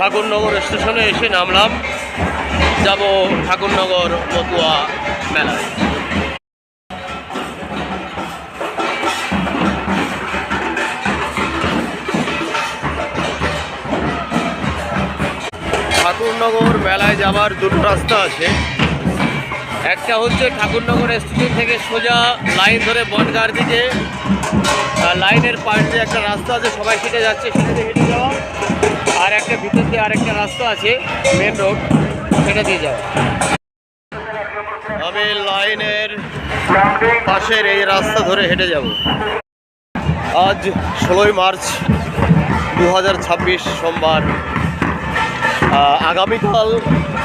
ঠাকুরনগর স্টেশনে এসে নামলাম, যাব ঠাকুরনগর মতুয়া মেলায়। ঠাকুরনগর মেলায় যাওয়ার দুটো রাস্তা আছে। একটা হচ্ছে ঠাকুরনগর স্টেশন থেকে সোজা লাইন ধরে বনগাঁর দিকে, লাইনের পাশ দিয়ে একটা রাস্তা আছে, সবাই হেঁটে যাচ্ছে, সেটা দিয়ে হেঁটে যাওয়া। আর একটা ভিতর দিয়ে আরেকটা রাস্তা আছে মেন রোড, সেটা দিয়ে যাওয়া। আমি লাইনের পাশের এই রাস্তা ধরে হেঁটে যাব। আজ 16ই মার্চ 2026 সোমবার। আগামীকাল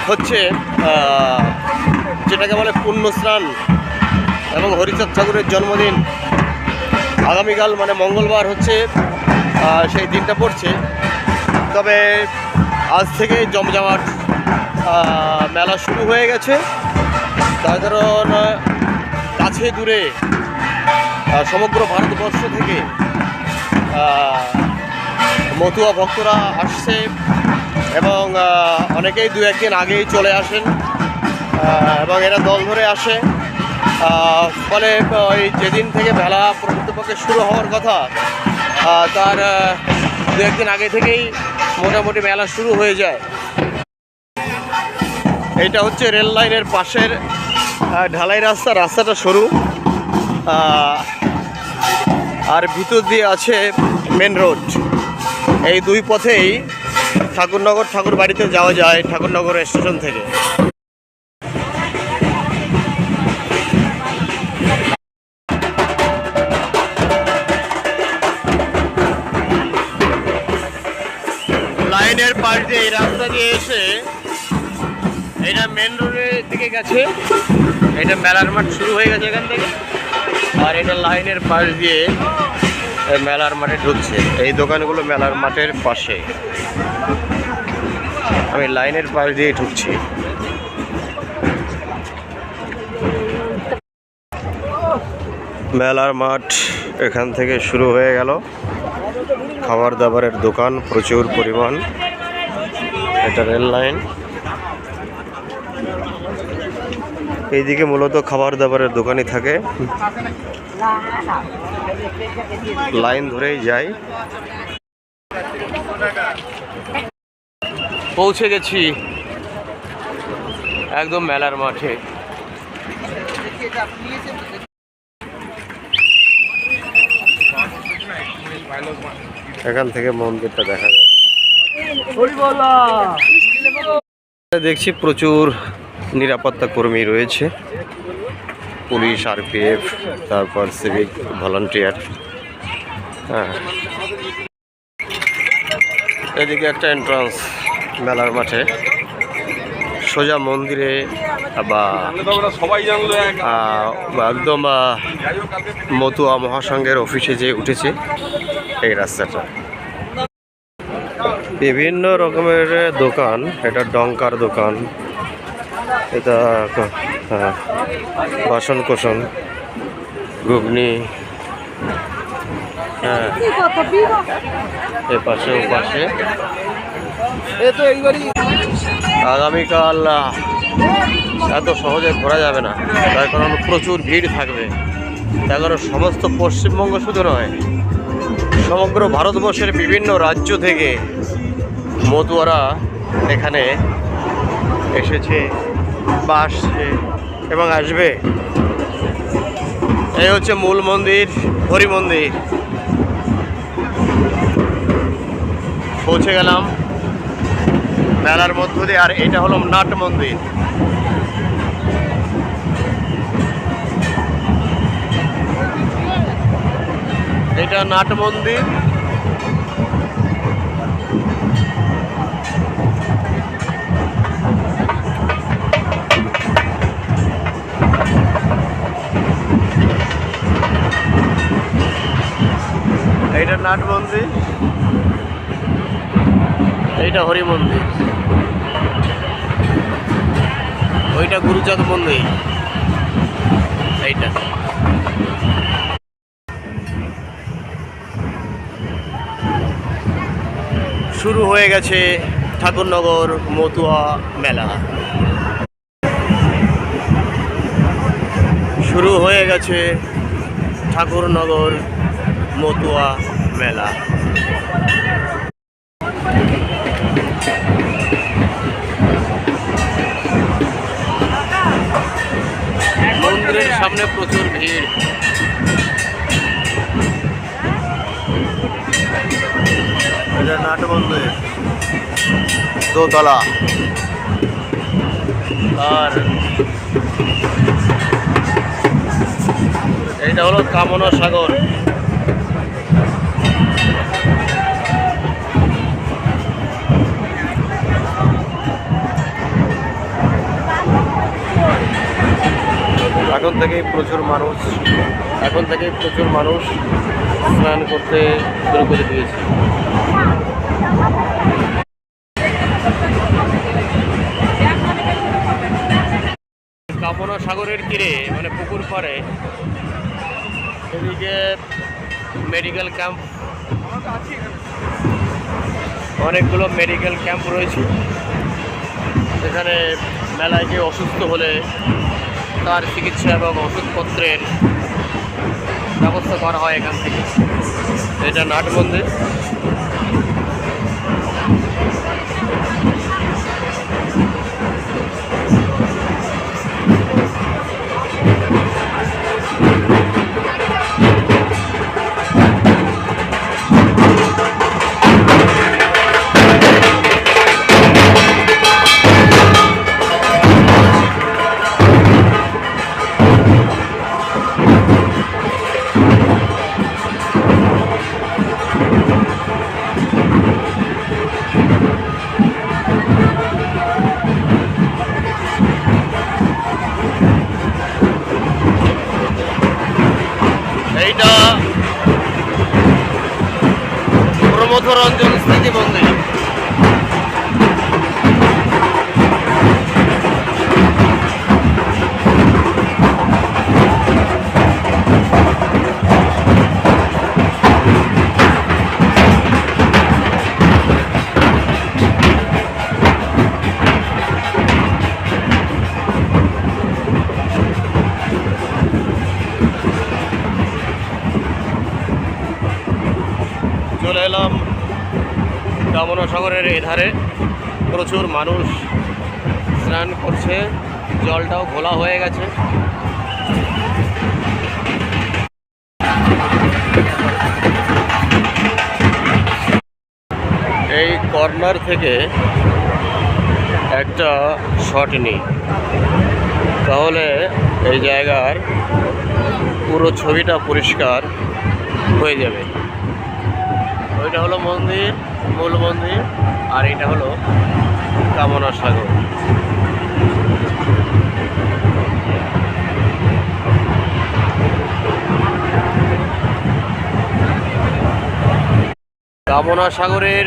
হচ্ছে যেটাকে বলে পুণ্যস্নান এবং হরিচাঁদ ঠাকুরের জন্মদিন। আগামীকাল মানে মঙ্গলবার হচ্ছে সেই দিনটা পড়ছে। তবে আজ থেকে জমজমাট মেলা শুরু হয়ে গেছে, তার কারণ কাছে দূরে সমগ্র ভারতবর্ষ থেকে মতুয়া ভক্তরা আসছে এবং অনেকেই দু একদিন আগেই চলে আসেন এবং এরা দল ধরে আসে। ফলে ওই যেদিন থেকে মেলা প্রকৃতপক্ষে শুরু হওয়ার কথা তার দু একদিন আগে থেকেই মোটামুটি মেলা শুরু হয়ে যায়। এইটা হচ্ছে রেল লাইনের পাশের ঢালাই রাস্তা, রাস্তাটা সরু আর ভিতর দিয়ে আছে মেন রোড। এই দুই পথেই ঠাকুরনগর ঠাকুর বাড়িতে যাওয়া যায় ঠাকুরনগর স্টেশন থেকে। লাইনের পাশ দিয়ে এই রাস্তা দিয়ে এসে এটা মেন রোডের দিকে গেছে। এটা মেলার মাঠ শুরু হয়ে গেছে এখান থেকে, আর এটা লাইনের পাশ দিয়ে মেলার মাঠে ঢুকছে। এই দোকানগুলো মেলার মাঠের পাশে, আমি লাইনের পাশ দিয়ে ঢুকছি। মেলার মাঠ এখান থেকে শুরু হয়ে গেল। খাবার দাবারের দোকান প্রচুর পরিমাণ। এটা রেল লাইন, এইদিকে মূলত খাবার দাবারের দোকানই থাকে। লাইন ধরেই যাই। পৌঁছে গেছি একদম মেলার মাঠে। এখান থেকে মন্দিরটা দেখা যায়। দেখছি প্রচুর নিরাপত্তা কর্মী রয়েছে, পুলিশ, আরপিএফ, তারপর সিভিক ভলান্টিয়ার। হ্যাঁ, এদিকে একটা এন্ট্রান্স মেলার মাঠে, সোজা মন্দিরে বা একদম মতুয়া মহাসংঘের অফিসে যে উঠেছে এই রাস্তাটা। বিভিন্ন রকমের দোকান, এটা ডঙ্কার দোকান, এটা বাসন কোসন, ঘুগনি, হ্যাঁ, এপাশে ওপাশে। আগামীকাল এত সহজে ঘোরা যাবে না, তার কারণ প্রচুর ভিড় থাকবে। তার কারণ সমস্ত পশ্চিমবঙ্গ শুধু নয়, সমগ্র ভারতবর্ষের বিভিন্ন রাজ্য থেকে মতুয়ারা এখানে এসেছে বা আসছে এবং আসবে। এই হচ্ছে মূল মন্দির, হরি মন্দির। পৌঁছে গেলাম মেলার মধ্য দিয়ে। আর এটা হলো নাট মন্দির। এটা নাট মন্দির। এইটা নাট মন্দির, এইটা হরি মন্দির, ওইটা গুরুচাঁদ মন্দির, এইটা। শুরু হয়ে গেছে ঠাকুরনগর মতুয়া মেলা শুরু হয়ে গেছে। ঠাকুরনগর মতুয়া মেলা। মন্দিরের সামনে প্রচুর ভিড়। এটা নাট মন্দির দোতলা, আর এইটা হলো কামনা সাগর। এখন থেকেই প্রচুর মানুষ স্নান করতে শুরু করে দিয়েছে। কামনা সাগরের তীরে মানে পুকুর পাড়ে এদিকে মেডিকেল ক্যাম্প, অনেকগুলো মেডিকেল ক্যাম্প রয়েছে। এখানে মেলায় গিয়ে অসুস্থ হলে তার চিকিৎসা এবং ওষুধপত্রের ব্যবস্থা করা হয় এখান থেকে। এটা নাট মন্দির। এইটা প্রমথরঞ্জন স্মৃতি মন্দির। চলে এলাম কামনা সাগরের এধারে। প্রচুর মানুষ স্নান করছে, জলটাও ঘোলা হয়ে গেছে। এই কর্নার থেকে একটা শট নিই, তাহলে এই জায়গার পুরো ছবিটা পরিষ্কার হয়ে যাবে। ওইটা হলো মন্দির, মূল মন্দির, আর এটা হলো কামনা সাগর। কামনা সাগরের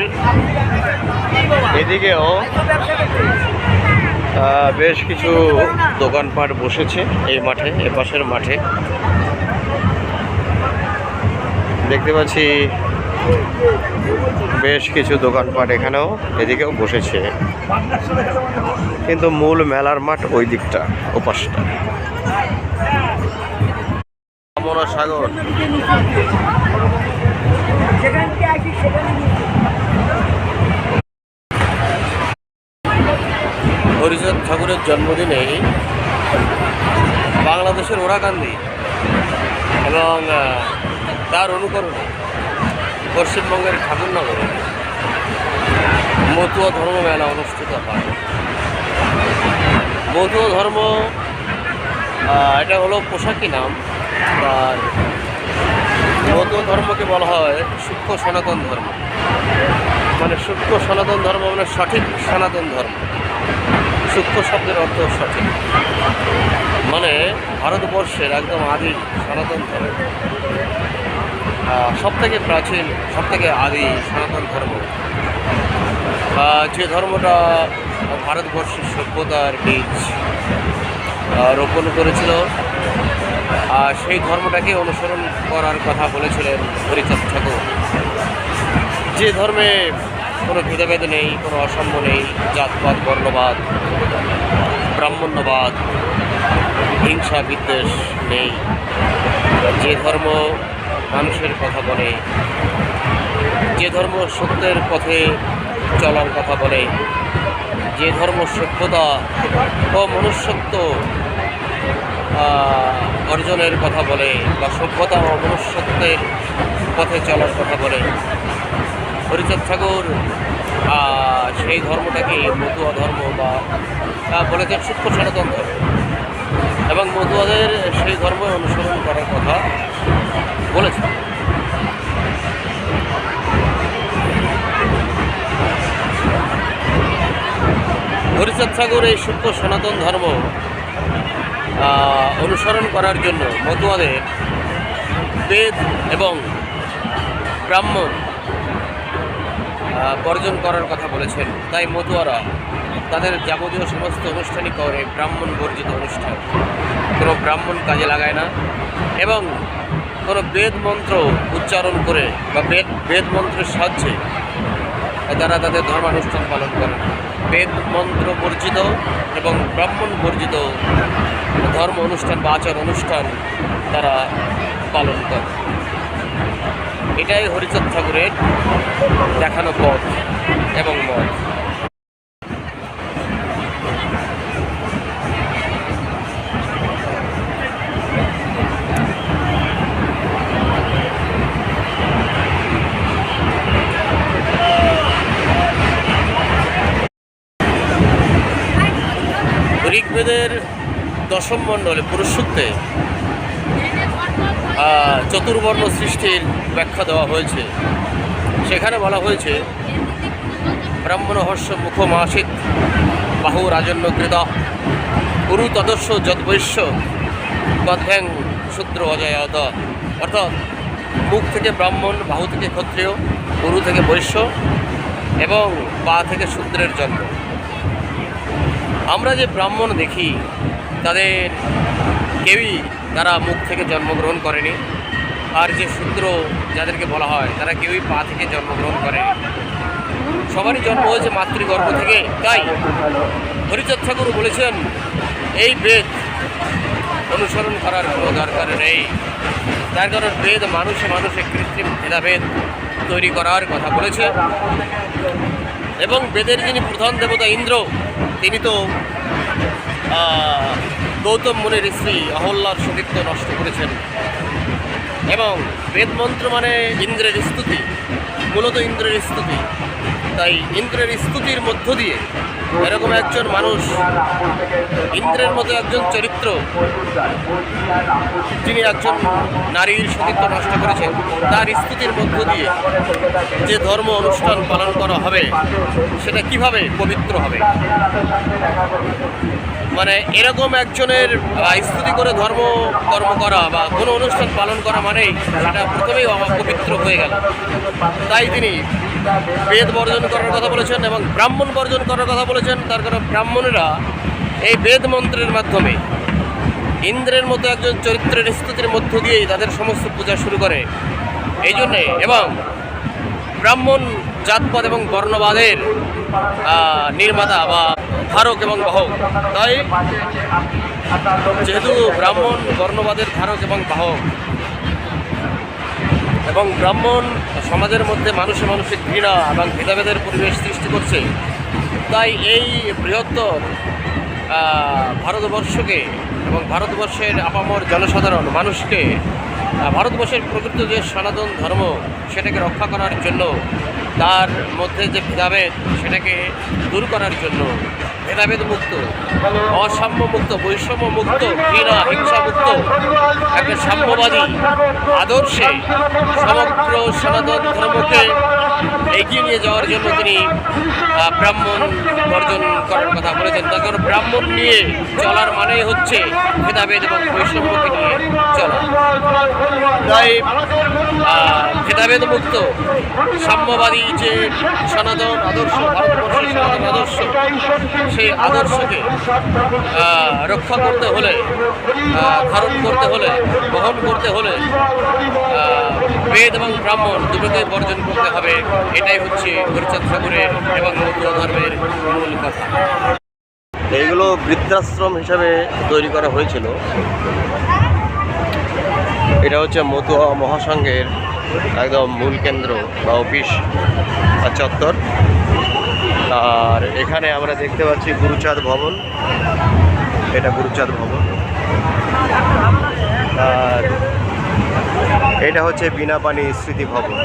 এদিকেও বেশ কিছু দোকানপাট বসেছে এই মাঠে, এপাশের মাঠে দেখতে পাচ্ছি বেশ কিছু দোকানপাট এখানেও এদিকেও বসেছে, কিন্তু মূল মেলার মাঠ ওই দিকটা, ওপাশটা। কামনা সাগর হরিচাঁদ ঠাকুরের জন্মদিনে বাংলাদেশের ওরাকান্দি এবং তার অনুকরণে পশ্চিমবঙ্গের ঠাকুরনগরে মতুয়া ধর্ম মেলা অনুষ্ঠিত হয়। মতুয়া ধর্ম এটা হলো পোশাকি নাম, আর মতুয়া ধর্মকে বলা হয় সূক্ষ্ম সনাতন ধর্ম। মানে সূক্ষ্ম সনাতন ধর্ম মানে সঠিক সনাতন ধর্ম। সূক্ষ্ম শব্দের অর্থ সঠিক, মানে ভারতবর্ষের একদম আদি সনাতন ধর্ম, সবথেকে প্রাচীন, সবথেকে আদি সনাতন ধর্ম, যে ধর্মটা ভারতবর্ষের সভ্যতার বীজ রোপণ করেছিল, সেই ধর্মটাকে অনুসরণ করার কথা বলেছিলেন হরিচাঁদ ঠাকুর। যে ধর্মে কোনো ভেদাভেদ নেই, কোনো অসাম্য নেই, জাতপাত, বর্ণবাদ, ব্রাহ্মণ্যবাদ, হিংসা বিদ্বেষ নেই। যে ধর্ম মানুষের কথা বলে, যে ধর্ম সত্যের পথে চলার কথা বলে, যে ধর্ম সভ্যতা ও মনুষ্যত্ব অর্জনের কথা বলে বা সভ্যতা ও মনুষ্যত্বের পথে চলার কথা বলে, হরিচাঁদ ঠাকুর সেই ধর্মটাকে মতুয়া ধর্ম বা বলেছেন সূক্ষ্ম সনাতন ধর্ম, এবং মতুয়াদের সেই ধর্ম অনুসরণ করার কথা বলেছেন। হরিচাঁদ ঠাকুর এই সূক্ষ্ম সনাতন ধর্ম অনুসরণ করার জন্য মতুয়াদের বেদ এবং ব্রাহ্মণ বর্জন করার কথা বলেছেন। তাই মতুয়ারা তাদের যাবতীয় সমস্ত অনুষ্ঠানই করে ব্রাহ্মণ বর্জিত অনুষ্ঠান, কোনো ব্রাহ্মণ কাজে লাগায় না এবং কোনো বেদ মন্ত্র উচ্চারণ করে বা বেদ মন্ত্রের সাহায্যে তারা তাদের ধর্মানুষ্ঠান পালন করেন। বেদ মন্ত্র বর্জিত এবং ব্রাহ্মণ বর্জিত ধর্ম অনুষ্ঠান বা আচার অনুষ্ঠান তারা পালন করে। এটাই হরিচাঁদ ঠাকুরের দেখানো পথ এবং মত। ঋগ্বেদের দশম মণ্ডলে পুরুষসূক্তে চতুর্বর্ণ সৃষ্টির ব্যাখ্যা দেওয়া হয়েছে। সেখানে বলা হয়েছে ব্রাহ্মণ হর্ষ মুখমাসিত বাহু রাজন্য কৃতা গুরু তদস্য যদ্বৈশ্য তদ্ভ্যাং শূদ্র অজয়াত। অর্থাৎ মুখ থেকে ব্রাহ্মণ, বাহু থেকে ক্ষত্রিয়, গুরু থেকে বৈশ্য এবং পা থেকে শূদ্রের জন্ম। আমরা যে ব্রাহ্মণ দেখি তাদের কেউই তারা মুখ থেকে জন্মগ্রহণ করেনি, আর যে শূদ্র যাদেরকে বলা হয় তারা কেউই পা থেকে জন্মগ্রহণ করেনি। সবারই জন্ম হয়েছে মাতৃগর্ভ থেকে। তাই হরিচাঁদ ঠাকুর বলেছেন এই বেদ অনুসরণ করার কোনো দরকার নেই। তার কারণ বেদ মানুষে মানুষে কৃত্রিম ভেদাভেদ তৈরি করার কথা বলেছে এবং বেদের যিনি প্রধান দেবতা ইন্দ্র, তিনি তো গৌতম মুনির স্ত্রী অহল্যার সতীত্ব নষ্ট করেছেন। এবং বেদমন্ত্র মানে ইন্দ্রের স্তুতি, মূলত ইন্দ্রের স্তুতি। তাই ইন্দ্রের স্তুতির মধ্য দিয়ে এরকম একজন মানুষ, ইন্দ্রের মতো একজন চরিত্র, যিনি একজন নারীর সতীত্ব নষ্ট করেছেন, তার স্তুতির মধ্য দিয়ে যে ধর্ম অনুষ্ঠান পালন করা হবে সেটা কিভাবে পবিত্র হবে? মানে এরকম একজনের স্তুতি করে কর্ম করা বা কোনো অনুষ্ঠান পালন করা মানেই সেটা প্রথমেই অপবিত্র হয়ে গেল। তাই তিনি বেদ বর্জন করার কথা বলেছেন এবং ব্রাহ্মণ বর্জন করার কথা বলেছেন। তার কারণ ব্রাহ্মণেরা এই বেদ মন্ত্রের মাধ্যমে ইন্দ্রের মতো একজন চরিত্রের স্তুতির মধ্য দিয়েই তাদের সমস্ত পূজা শুরু করে। এই জন্যে এবং ব্রাহ্মণ জাতপাত এবং বর্ণবাদের নির্মাতা বা ধারক এবং বাহক। তাই যেহেতু ব্রাহ্মণ বর্ণবাদের ধারক এবং বাহক এবং ব্রাহ্মণ সমাজের মধ্যে মানুষে মানুষে ঘৃণা এবং ভেদাভেদের পরিবেশ সৃষ্টি করছে, তাই এই বৃহত্তর ভারতবর্ষকে এবং ভারতবর্ষের আপামর জনসাধারণ মানুষকে ভারতবর্ষের প্রকৃত যে সনাতন ধর্ম সেটাকে রক্ষা করার জন্য, তার মধ্যে যে ভেদাভেদ সেটাকে দূর করার জন্য ভেদাভেদ মুক্ত, অসাম্য মুক্ত, বৈষম্য মুক্ত, ঘৃণা হিংসা মুক্ত একটা সাম্যবাদী আদর্শে সমগ্র সনাতন ধর্মকে এগিয়ে নিয়ে যাওয়ার জন্য তিনি ব্রাহ্মণ বর্জন করার কথা বলেছেন। তার কারণ ব্রাহ্মণ নিয়ে চলার মানেই হচ্ছে ভেদাভেদ এবং বৈষম্যকে নিয়ে চলা। তাই ভেদাভেদ মুক্ত সাম্যবাদী যে সনাতন আদর্শ, ভারতবর্ষের সনাতন আদর্শ, সেই আদর্শকে রক্ষা করতে হলে, ধারণ করতে হলে, বহন করতে হলে বেদ এবং ব্রাহ্মণ দুটোকেই বর্জন করতে হবে। এটাই হচ্ছে হরিচাঁদ ঠাকুরের এবং মতুয়া ধর্মের মূল কথা। এইগুলো বৃদ্ধাশ্রম হিসাবে তৈরি করা হয়েছিল। এটা হচ্ছে মতুয়া মহাসংঘের একদম মূল কেন্দ্র বা অফিস চত্বর। আর এখানে আমরা দেখতে পাচ্ছি গুরুচাঁদ ভবন, এটা গুরুচাঁদ ভবন। আর এটা হচ্ছে বিনাপানি স্মৃতি ভবন।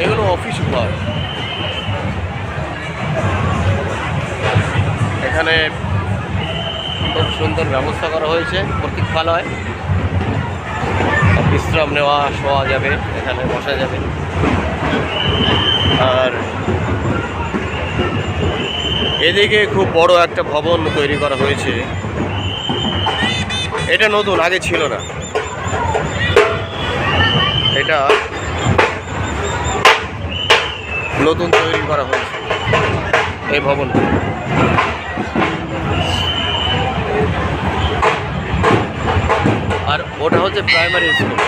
এগুলো অফিস ঘর। এখানে খুব সুন্দর ব্যবস্থা করা হয়েছে, প্রতীক্ষালয়, বিশ্রাম নেওয়া শোয়া যাবে, এখানে বসা যাবে। আর এদিকে খুব বড় একটা ভবন তৈরি করা হয়েছে। এটা নতুন, আগে ছিল না। এটা নতুন তৈরি করা হয়েছে এই ভবনটা। আর ওটা হচ্ছে প্রাইমারি স্কুল।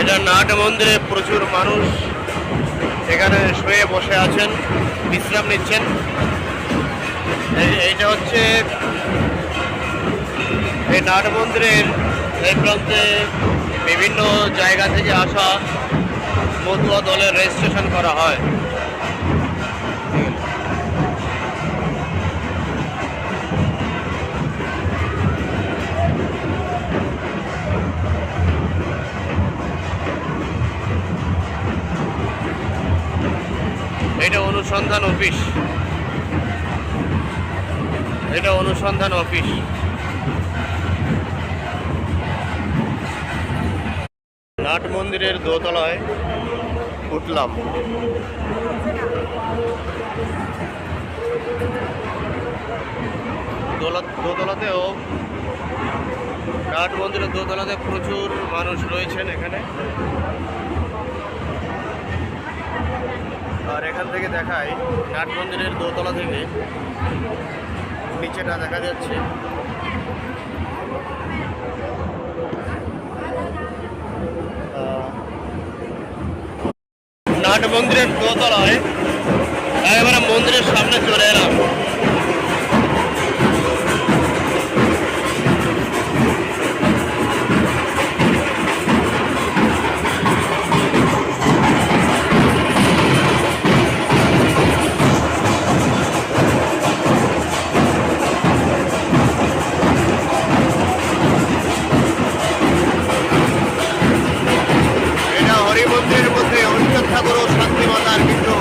এটা নাট মন্দিরে প্রচুর মানুষ এখানে শুয়ে বসে আছেন, বিশ্রাম নিচ্ছেন। এইটা হচ্ছে এই নাট মন্দিরের এই প্রান্তে বিভিন্ন জায়গা থেকে আসা মতুয়া দলের রেজিস্ট্রেশন করা হয়। অনুসন্ধান অফিস, এটা অনুসন্ধান অফিস। নাট মন্দিরের দোতলায় উঠলাম। দোতলাতেও, নাট মন্দিরের দোতলাতে প্রচুর মানুষ রয়েছেন এখানে। আর এখান থেকে দেখায়, নাট মন্দিরের দোতলা থেকে নিচেটা দেখা যাচ্ছে। নাট মন্দিরের দোতলায় একেবারে মন্দিরের সামনে চলে এলাম। এটা হরি মন্দিরের মধ্যে হরিচাঁদ ঠাকুর ও শান্তি মাতার বিগ্রহ।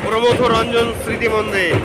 প্রমথ রঞ্জন স্মৃতি মন্দির।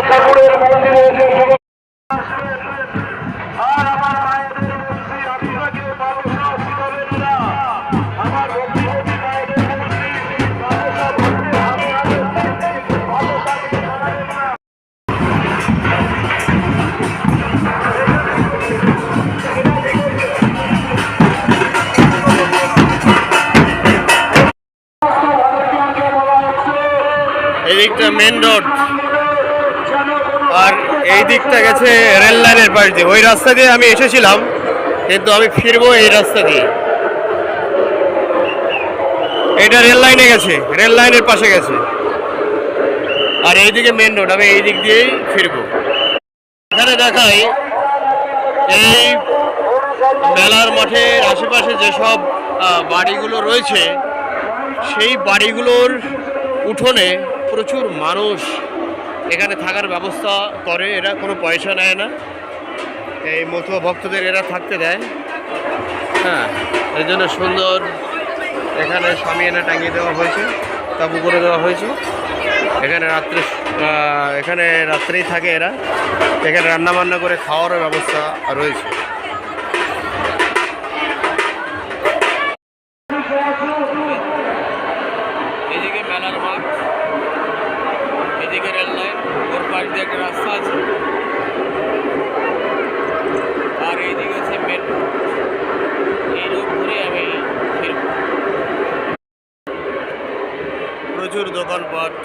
ঠাকুরের মন্দিরে এসে আর আমার মায়েদের মন্ত্রী আপনাকে বারোশো শিরবেন না আমার ভক্তিভূতি মায়েদের মন্ত্রী বারোশো ভক্তি আমি ভালো থাকতে জানাবেন না। এই দিকটা মেন রোড, আর এই দিকটা গেছে রেল লাইনের পাশ দিয়ে। ওই রাস্তা দিয়ে আমি এসেছিলাম, কিন্তু আমি ফিরবো এই রাস্তা দিয়ে। এটা রেল লাইনে গেছে, রেল লাইনের পাশে গেছে, আর এইদিকে মেন রোড। আমি এই দিক দিয়েই ফিরবো। এখানে দেখাই এই মেলার মাঠের আশেপাশে যেসব বাড়িগুলো রয়েছে, সেই বাড়িগুলোর উঠোনে প্রচুর মানুষ এখানে থাকার ব্যবস্থা করে। এরা কোনো পয়সা নেয় না, এই মতুয়া ভক্তদের এরা থাকতে দেয়। হ্যাঁ, এই জন্য সুন্দর এখানে শামিয়ানা টাঙিয়ে দেওয়া হয়েছে, তাবু করে দেওয়া হয়েছে। এখানে রাত্রেই থাকে এরা। এখানে রান্নাবান্না করে খাওয়ারও ব্যবস্থা রয়েছে। এদিকে মেলার মাঠ, এদিকে রেল লাইন, ওর পাশ দিয়ে একটা রাস্তা আছে, আর এইদিকে হচ্ছে মেন রোড। এই রোড ধরে আমি ফিরব। প্রচুর দোকানপাট।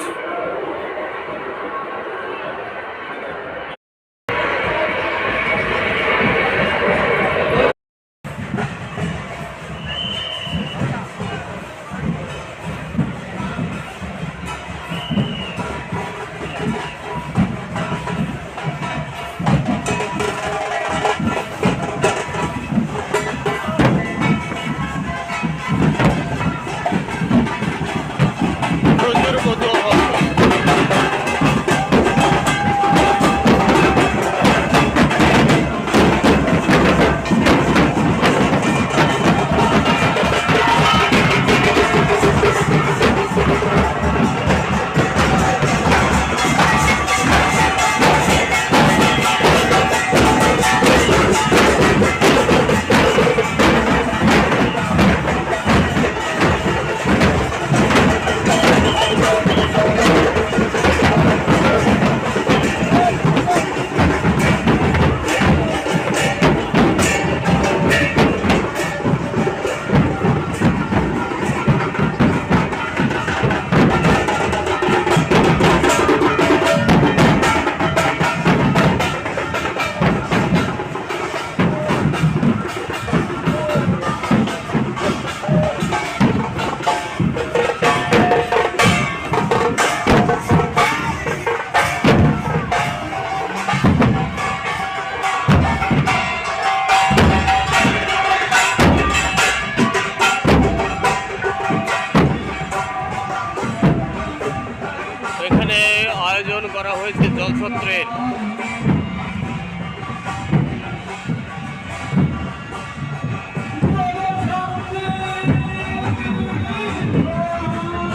আয়োজন করা হয়েছে জলছত্রের।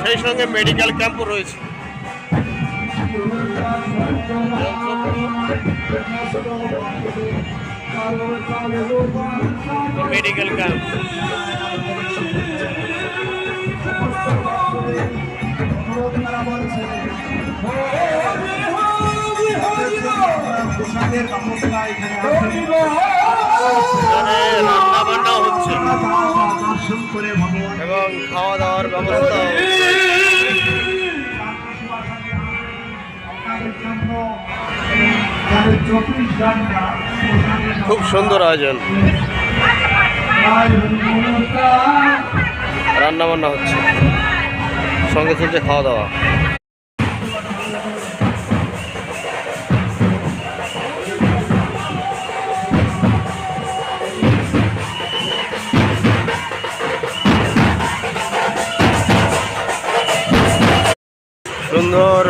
সেই সঙ্গে মেডিকেল ক্যাম্পও রয়েছে। মেডিকেল ক্যাম্প রান্না বান্না হচ্ছে এবং খাওয়া দাওয়ার ব্যবস্থা। খুব সুন্দর আয়োজন, রান্না বান্না হচ্ছে, সঙ্গে চলছে খাওয়া দাওয়া। সুন্দর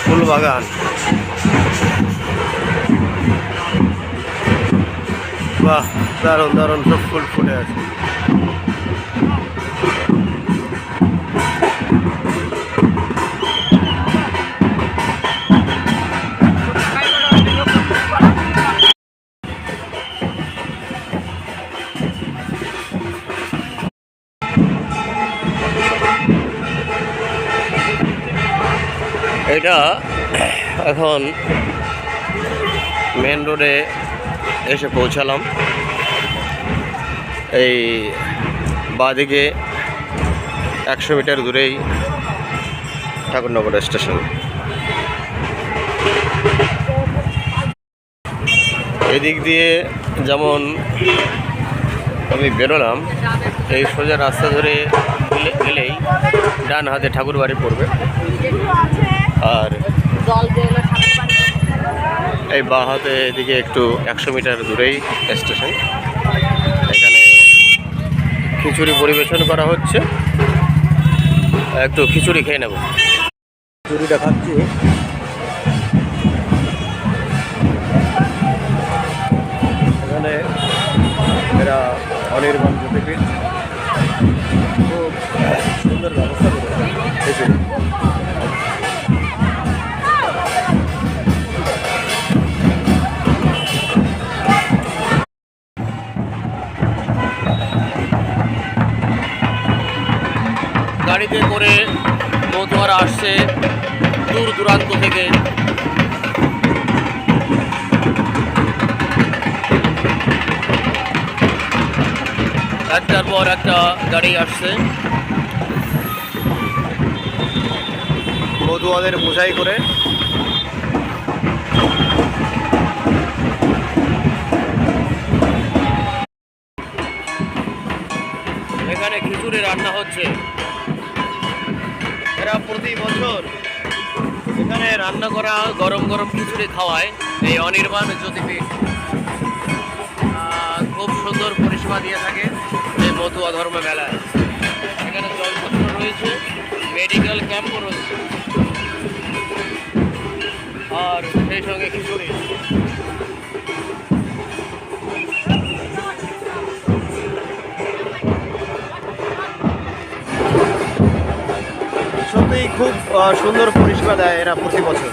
ফুল বাগান, বাহ, দারুণ দারুণ সব ফুল ফুটে আছে। এটা এখন মেন রোডে এসে পৌঁছালাম। এই বাঁদিকে 100 মিটার দূরেই ঠাকুরনগর স্টেশন। এদিক দিয়ে যেমন আমি বেরোলাম, এই সোজা রাস্তা ধরে গেলেই ডান হাতে ঠাকুর বাড়ি পড়বে, আর এই বাঁ হাতে এদিকে একটু 100 মিটার দূরেই স্টেশন। এখানে খিচুড়ি পরিবেশন করা হচ্ছে, একটু খিচুড়ি খেয়ে নেব। খিচুড়িটা খাচ্ছি। এখানে এরা অনির্বাণ জ্যোতিপীঠ খুব সুন্দর ব্যবস্থা করেছে খিচুড়ি। গাড়িতে করে মতুয়ারা আসছে দূর দূরান্ত থেকে। একটার পর একটা গাড়ি আসছে মতুয়াদের বোঝাই করে। এখানে খিচুড়ি রান্না হচ্ছে। এরা প্রতি বছর এখানে রান্না করা গরম গরম খিচুড়ি খাওয়ায় এই অনির্বাণ জ্যোতিপীঠ। খুব সুন্দর পরিষেবা দিয়ে থাকে এই মতুয়া ধর্ম মেলায়। এখানে জলপত্র রয়েছে, মেডিকেল ক্যাম্পও রয়েছে, আর সেই সঙ্গে খিচুড়ি। সত্যিই খুব সুন্দর পরিষেবা দেয় এরা প্রতি বছর।